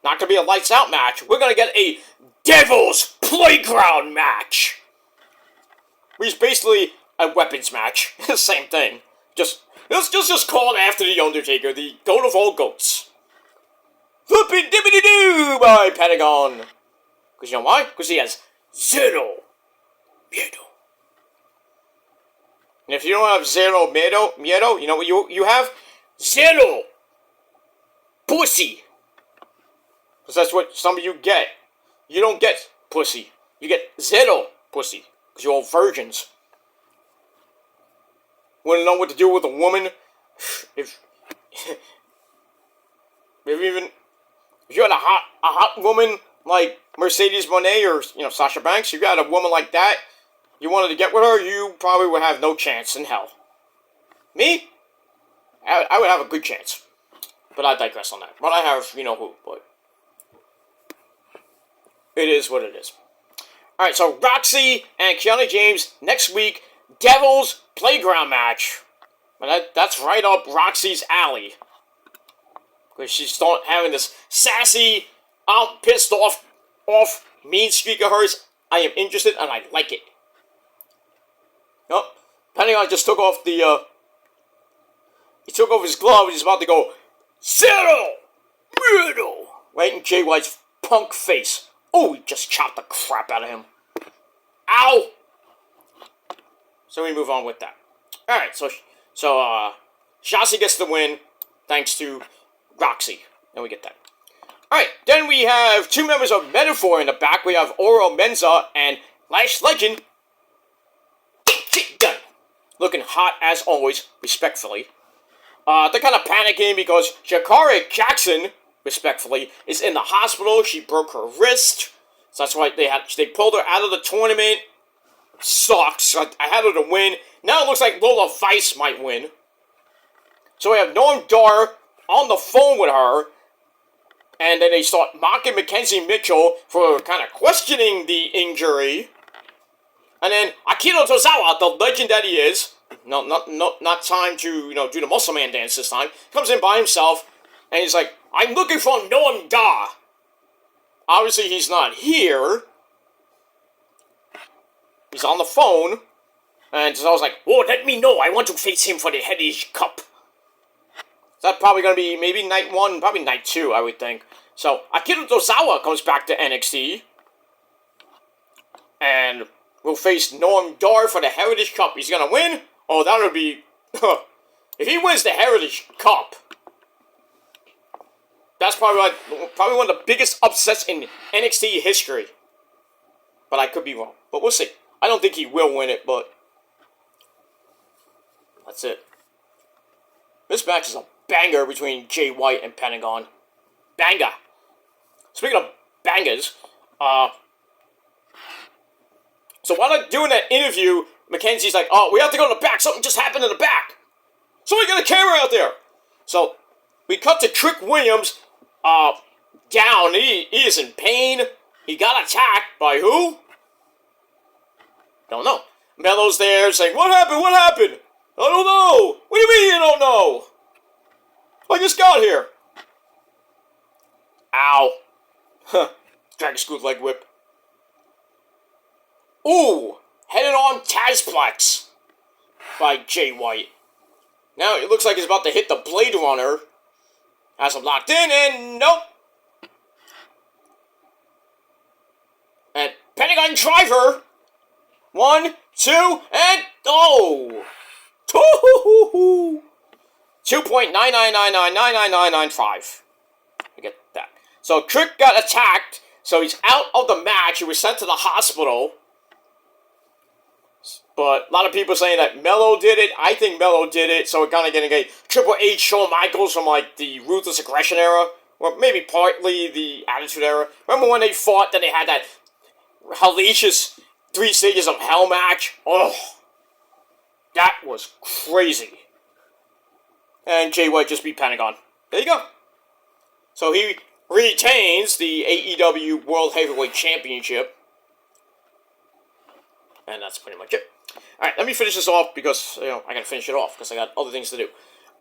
not gonna be a lights out match. We're gonna get a Devil's Playground match, which is basically a weapons match. Same thing. Let's just call it after The Undertaker, the goat of all goats. Flippin' dippity doo by Pentagon. Because you know why? Because he has zero miedo. And if you don't have zero miedo, you know what you have? Zero pussy. Because that's what some of you get. You don't get pussy. You get zero pussy. Because you're all virgins. Want to know what to do with a woman? If you're a hot woman like Mercedes Moné or Sasha Banks, you got a woman like that, you wanted to get with her, you probably would have no chance in hell. Me? I would have a good chance. But I digress on that. But I have who, but it is what it is. Alright, so Roxy and Kiana James next week, Devil's Playground match. And that's right up Roxy's alley. Because she's having this sassy, pissed off mean streak of hers I am interested and I like it. Oh, Pentagon just took off the, he took off his glove and he's about to go, Zero! Melo! Right in Jay White's punk face. Oh, he just chopped the crap out of him. Ow! So we move on with that. Alright, so Shotzi gets the win thanks to Roxy. And we get that. Alright, then we have two members of Metaphor in the back. We have Oro Menza and Lash Legend. Done. Looking hot as always, respectfully. They're kind of panicking because Sha'Carri Jackson, respectfully, is in the hospital. She broke her wrist. So that's why they pulled her out of the tournament. Sucks. I had her to win. Now it looks like Lola Vice might win. So we have Noam Dar on the phone with her. And then they start mocking Mackenzie Mitchell for kind of questioning the injury. And then Akira Tozawa, the legend that he is, not time to, do the Muscle Man dance this time, comes in by himself, and he's like, I'm looking for Noam Dar. Obviously, he's not here. He's on the phone, and Tozawa's like, oh, let me know, I want to face him for the Heritage Cup. That's probably going to be maybe night 1, probably night 2, I would think. So, Akira Tozawa comes back to NXT, and will face Noam Dar for the Heritage Cup. He's going to win? Oh, that would be... if he wins the Heritage Cup, that's probably one of the biggest upsets in NXT history. But I could be wrong. But we'll see. I don't think he will win it, but... that's it. This match is a banger between Jay White and Pentagon. Banger. Speaking of bangers, so while they're doing that interview, Mackenzie's like, oh, we have to go to the back. Something just happened in the back. So we got a camera out there. So we cut to Trick Williams down. He is in pain. He got attacked by who? Don't know. Melo's there saying, what happened? What happened? I don't know. What do you mean you don't know? I just got here. Ow. Huh. Dragon Screw Leg Whip. Ooh. Head and Arm Tazplex by Jay White. Now it looks like he's about to hit the Blade Runner. Has him locked in, and nope. And Pentagon Driver. 1, 2, and oh! 2.999999995. I get that. So Trick got attacked, so he's out of the match. He was sent to the hospital. But a lot of people saying that Melo did it. I think Melo did it, so we're kind of getting a Triple H Shawn Michaels from like the Ruthless Aggression era, or maybe partly the Attitude era. Remember when they fought, then they had that hellacious 3 Stages of Hell match? Oh, that was crazy. And Jay White just beat Pentagon. There you go. So he retains the AEW World Heavyweight Championship. And that's pretty much it. Alright, let me finish this off because, I gotta finish it off because I got other things to do.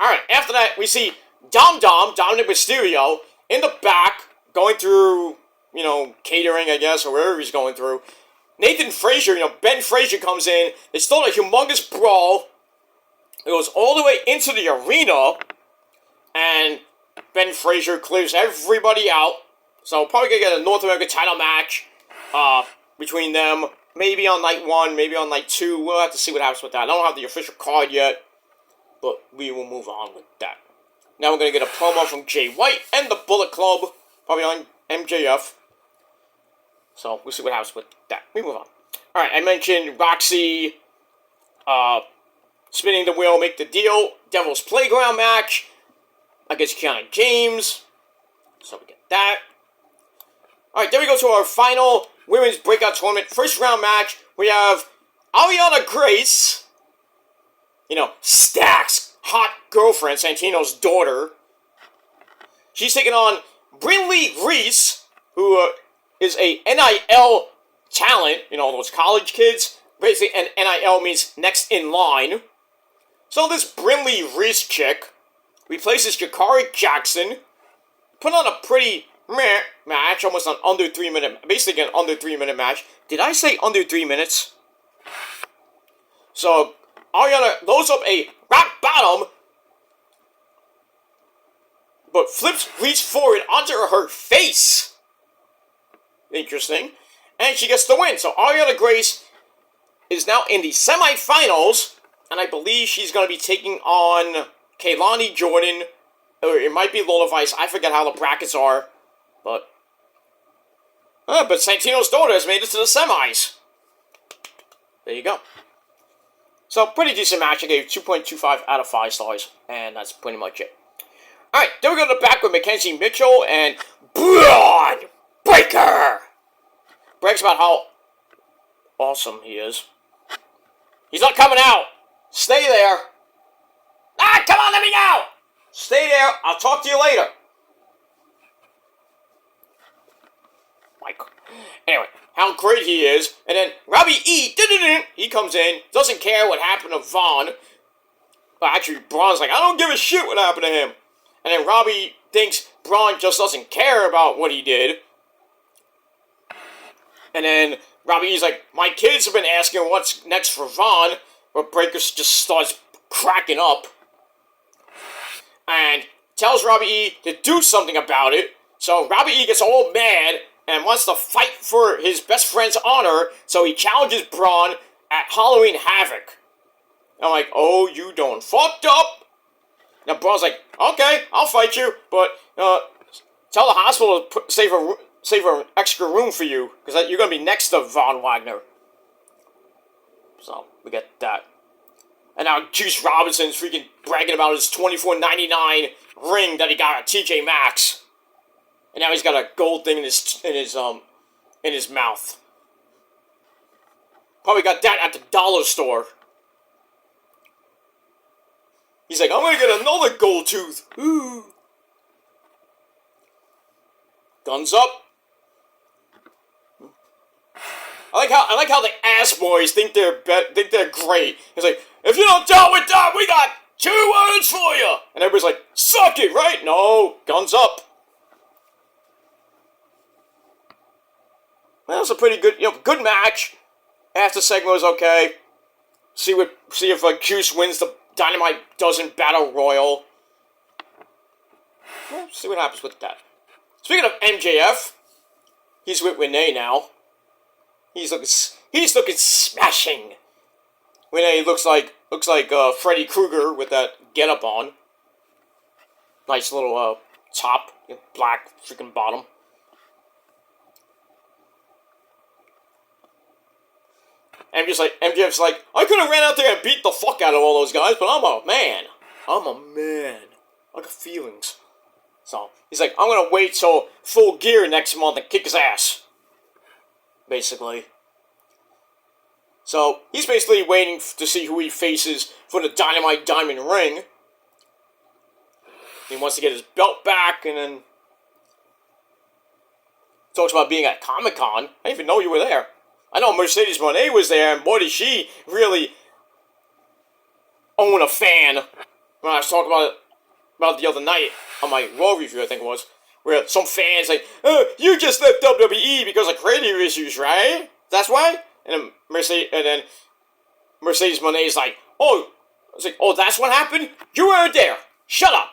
Alright, after that, we see Dominic Mysterio, in the back, going through, catering, I guess, or wherever he's going through. Nathan Frazier, Ben Frazier comes in. They start a humongous brawl. It goes all the way into the arena. And Ben Frazier clears everybody out. So probably gonna get a North American title match between them. Maybe on night 1, maybe on night 2. We'll have to see what happens with that. I don't have the official card yet. But we will move on with that. Now we're going to get a promo from Jay White and the Bullet Club. Probably on MJF. So we'll see what happens with that. We move on. Alright, I mentioned Roxy spinning the wheel, make the deal. Devil's Playground match against Kiana James. So we get that. Alright, then we go to our final Women's Breakout Tournament first round match. We have Ariana Grace, Stack's hot girlfriend, Santino's daughter. She's taking on Brinley Reese, who is a NIL talent, those college kids. Basically, and NIL means next in line. So this Brinley Reese chick replaces Sha'Carri Jackson, put on a pretty meh match, almost an under 3 minute, basically an under 3 minute match. Did I say under 3 minutes? So Ariana loads up a rock bottom, but flips reach forward onto her face. Interesting. And she gets the win. So Ariana Grace is now in the semifinals, and I believe she's going to be taking on Kaylani Jordan, or it might be Lola Vice. I forget how the brackets are, but Santino's daughter has made it to the semis. There you go. So, pretty decent match. I gave 2.25 out of 5 stars, and that's pretty much it. Alright, then we go to the back with Mackenzie Mitchell and Braun Breaker. Brags about how awesome he is. He's not coming out. Stay there. Ah, come on, let me out. Stay there. I'll talk to you later. Mike. Anyway, how great he is. And then Robbie E. He comes in, doesn't care what happened to Vaughn. But actually, Braun's like, I don't give a shit what happened to him. And then Robbie thinks Braun just doesn't care about what he did. And then Robbie E's like, my kids have been asking what's next for Vaughn. But Breaker just starts cracking up. And tells Robbie E to do something about it. So Robbie E gets all mad and wants to fight for his best friend's honor. So he challenges Braun at Halloween Havoc. I'm like, oh, you done fucked up. Now Braun's like, okay, I'll fight you, but tell the hospital to save an extra room for you, because you're going to be next to Von Wagner. So, we get that. And now Juice Robinson's freaking bragging about his $24.99 ring that he got at TJ Maxx. And now he's got a gold thing in his mouth. Probably got that at the dollar store. He's like, I'm gonna get another gold tooth. Ooh. Guns up. I like how the ass boys think they're great. He's like, if you don't deal with that, we got 2 words for you. And everybody's like, suck it, right? No, guns up. Well, that was a pretty good, good match. After segment was okay. See if Juice wins the Dynamite Dozen Battle Royal. Well, see what happens with that. Speaking of MJF, he's with Renee now. He's looking smashing. Renee looks like Freddy Krueger with that getup on. Nice little top, black freaking bottom. MJF's like, I could have ran out there and beat the fuck out of all those guys, but I'm a man. I got feelings. So, he's like, I'm gonna wait till Full Gear next month and kick his ass. Basically. So, he's basically waiting to see who he faces for the Dynamite Diamond Ring. He wants to get his belt back, and then talks about being at Comic-Con. I didn't even know you were there. I know Mercedes Moné was there, and boy, did she really own a fan. When I was talking about it the other night on my Raw review, I think it was, where some fans like, oh, you just left WWE because of creative issues, right? That's why? And then Mercedes Moné is like, oh, I was like, oh, that's what happened? You weren't there. Shut up.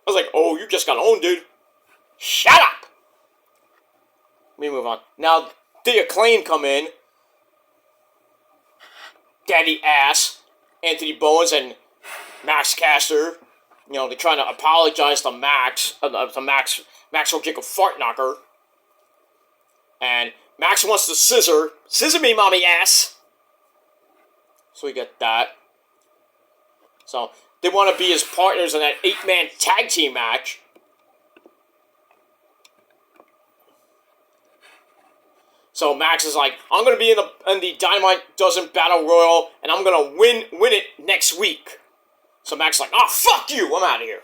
I was like, oh, you just got owned, dude. Shut up. Let me move on. Now, the Acclaim come in. Daddy Ass, Anthony Bowens, and Max Caster. They're trying to apologize to Max. Max will kick a fart knocker. And Max wants to scissor. Scissor me, mommy ass. So we get that. So they want to be his partners in that 8-man tag team match. So Max is like, I'm going to be in the Dynamite Dozen Battle Royal, and I'm going to win it next week. So Max is like, oh, fuck you, I'm out of here.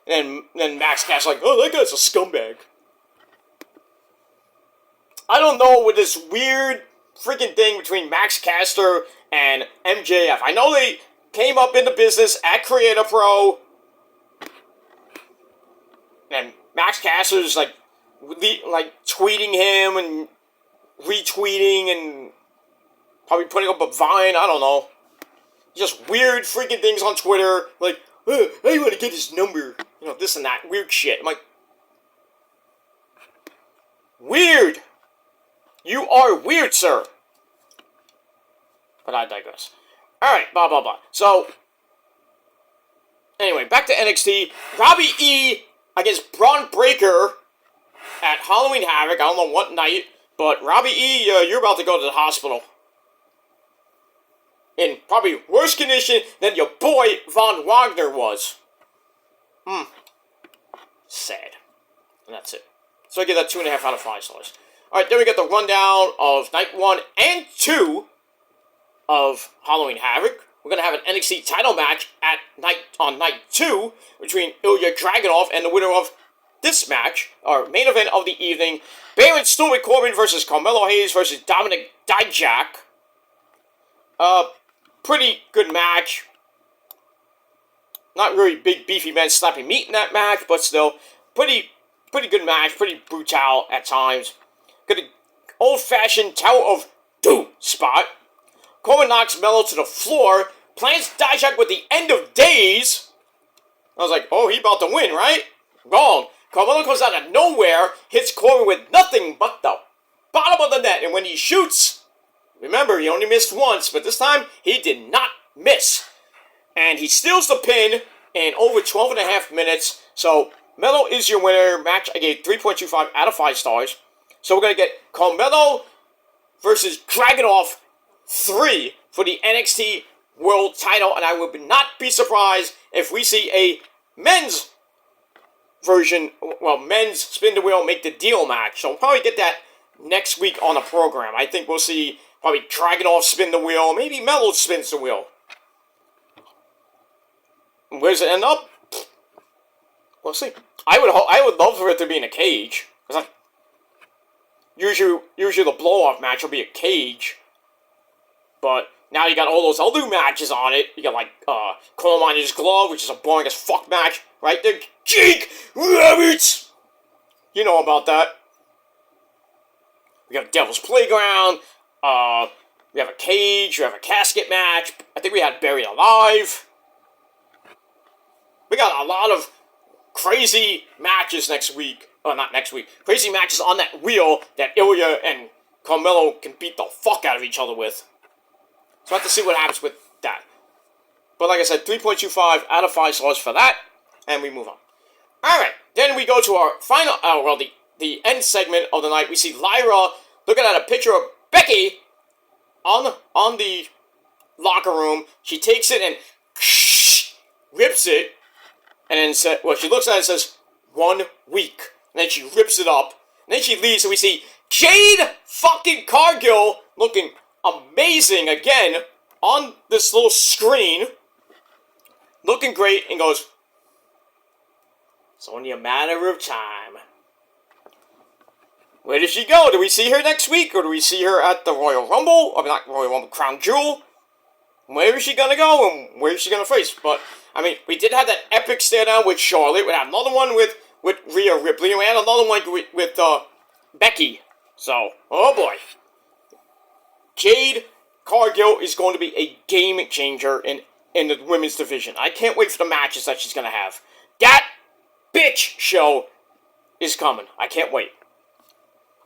And then Max Cash like, oh, that guy's a scumbag. I don't know with this weird freaking thing between Max Caster and MJF. I know came up in the business at Creator Pro, and Max Caster's like tweeting him and retweeting and probably putting up a Vine. I don't know. Just weird freaking things on Twitter, like, I want to get his number. You know, this and that. Weird shit. I'm like, weird! You are weird, sir. But I digress. Alright, blah, blah, blah. So, anyway, back to NXT. Robbie E. against Braun Breaker at Halloween Havoc. I don't know what night, but Robbie E., you're about to go to the hospital. In probably worse condition than your boy Von Wagner was. Sad. And that's it. So I give that 2.5 out of 5 stars. Alright, then we get the rundown of night 1 and 2 of Halloween Havoc. We're going to have an NXT title match on night 2 between Ilya Dragunov and the winner of this match, our main event of the evening, Baron Stupid Corbin versus Carmelo Hayes versus Dominic Dijak. Pretty good match. Not really big beefy men slapping meat in that match, but still, pretty good match, pretty brutal at times. Good old-fashioned Tower of Doom spot. Corbin knocks Melo to the floor, plants Dijak with the End of Days. I was like, oh, he about to win, right? Wrong. Carmelo comes out of nowhere, hits Corbin with nothing but the bottom of the net, and when he shoots, remember, he only missed once, but this time, he did not miss. And he steals the pin in over 12.5 minutes, so Melo is your winner. Match I gave 3.25 out of 5 stars. So we're going to get Carmelo versus Dragunov 3 for the NXT World title, and I would not be surprised if we see a men's version, well, men's spin the wheel, make the deal match. So we'll probably get that next week on the program. I think we'll see probably Dragunov spin the wheel, maybe Melo spins the wheel. Where does it end up? We'll see. I would love for it to be in a cage. Cause usually the blow-off match will be a cage. But now you got all those other matches on it. You got like Coal Miner's Glove, which is a boring as fuck match, right there. Jake Roberts! You know about that. We got Devil's Playground. We have a cage. We have a casket match. I think we had Buried Alive. We got a lot of crazy matches next week. Well, not next week. Crazy matches on that wheel that Ilya and Carmelo can beat the fuck out of each other with. So I have to see what happens with that. But like I said, 3.25 out of 5 stars for that. And we move on. Alright, then we go to our final, the end segment of the night. We see Lyra looking at a picture of Becky on the locker room. She takes it and rips it. And then she looks at it and says, 1 week. And then she rips it up. And then she leaves and we see Jade fucking Cargill looking amazing again on this little screen. Looking great and goes, it's only a matter of time. Where does she go? Do we see her next week? Or do we see her at the Royal Rumble? I mean, not Royal Rumble, Crown Jewel. Where is she gonna go and where is she gonna face? But, I mean, we did have that epic stare down with Charlotte. We had another one with Rhea Ripley. And we had another one with Becky. So, oh boy. Jade Cargill is going to be a game changer in the women's division. I can't wait for the matches that she's going to have. That bitch show is coming. I can't wait.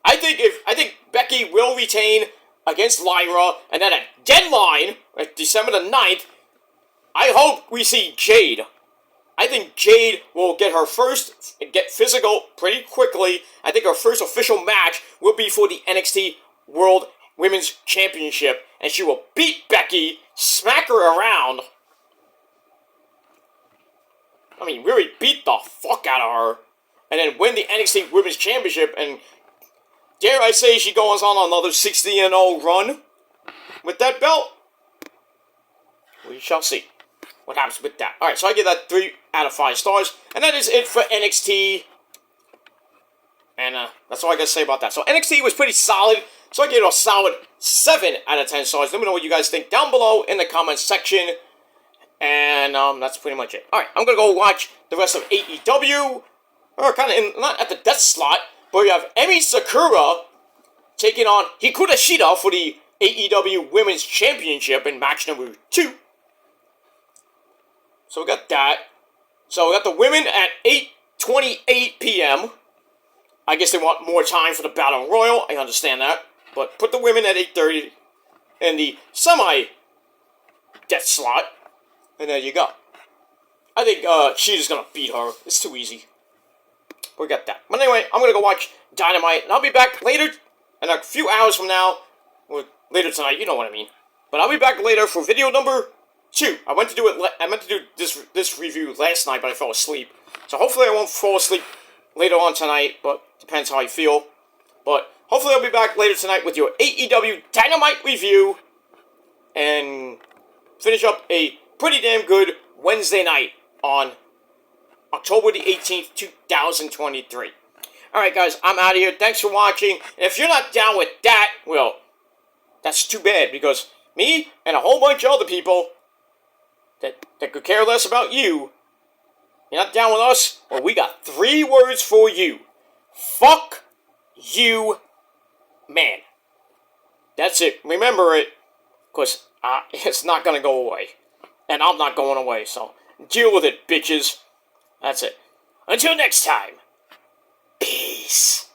I think Becky will retain against Lyra, and then at Deadline, at December the 9th, I hope we see Jade. I think Jade will get physical pretty quickly. I think her first official match will be for the NXT World Women's Championship, and she will beat Becky, smack her around. I mean, really beat the fuck out of her, and then win the NXT Women's Championship, and dare I say she goes on another 60-0 run with that belt? We shall see what happens with that. Alright, so I give that 3 out of 5 stars, and that is it for NXT. And that's all I gotta say about that. So NXT was pretty solid, so I gave it a solid 7 out of 10 stars. Let me know what you guys think down below in the comments section. And that's pretty much it. Alright, I'm gonna go watch the rest of AEW. Or kind of not at the death slot, but we have Emi Sakura taking on Hikaru Shida for the AEW Women's Championship in match number 2. So we got that. So we got the women at 8:28 p.m. I guess they want more time for the Battle Royal. I understand that. But put the women at 8:30 in the semi-death slot. And there you go. I think Shida's going to beat her. It's too easy. We got that. But anyway, I'm going to go watch Dynamite. And I'll be back later, in a few hours from now. Or later tonight, you know what I mean. But I'll be back later for video number 2. I meant to do this review last night, but I fell asleep. So hopefully I won't fall asleep later on tonight, but depends how I feel. But hopefully I'll be back later tonight with your AEW Dynamite review and finish up a pretty damn good Wednesday night on October the 18th, 2023. Alright guys, I'm out of here. Thanks for watching. And if you're not down with that, well, that's too bad, because me and a whole bunch of other people that could care less about you, you're not down with us, well, we got 3 words for you. Fuck you, man. That's it. Remember it, because it's not going to go away. And I'm not going away, so deal with it, bitches. That's it. Until next time, peace.